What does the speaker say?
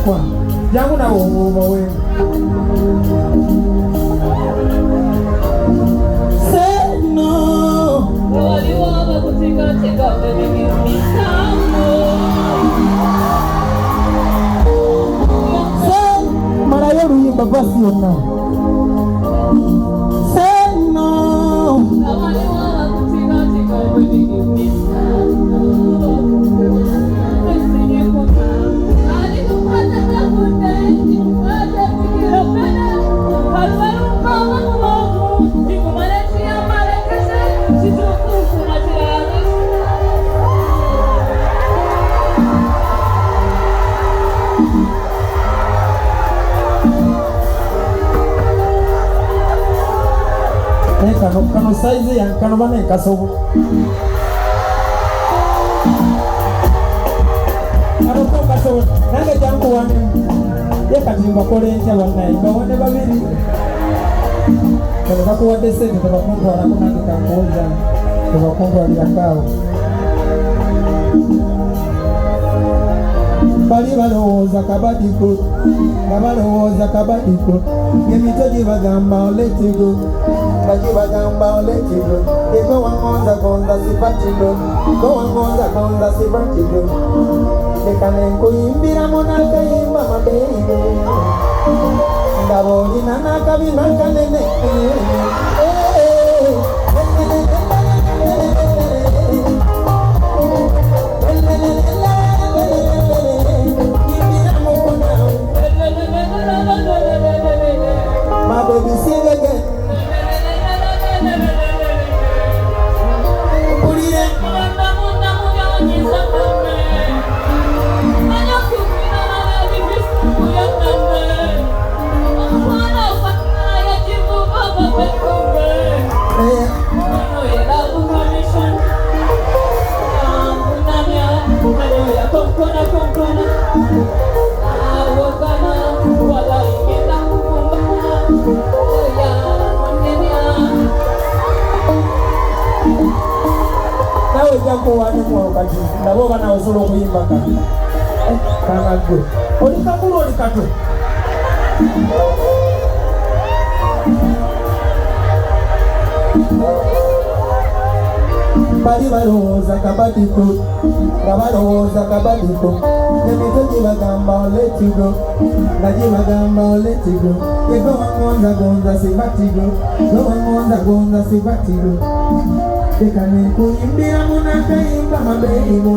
kwa jangu na wewe say no waliwa kutika teka baby say mara yeru yimba basi yona say no waliwa kutika teka baby kano size yang kano mana yang kasobu kano to kasobu nanga jangu wani ya katimba kole ncha wana imba wane babiri kano kaku wade sete tabakungu wanakuna kikamboja tabakungu waliyakao bali balowooza kabadiko emitogi bagamba oletigo baki bagamba oletigo ego wangonza sipatigo go wangonza sipatigo lekane nkuyimbira monakayimba mabeigo ndabonina nakabimakanene my baby sing again. Nawe jambo wani kwa wakati nabo bana osolo kuyimba kana gwe olikakulo olikato bali balowooza kabadiko emitogi bagamba oletigo naji bagamba oletigo ego wangonza sibatigo ekane nkuyimbira munakayimba mabeigo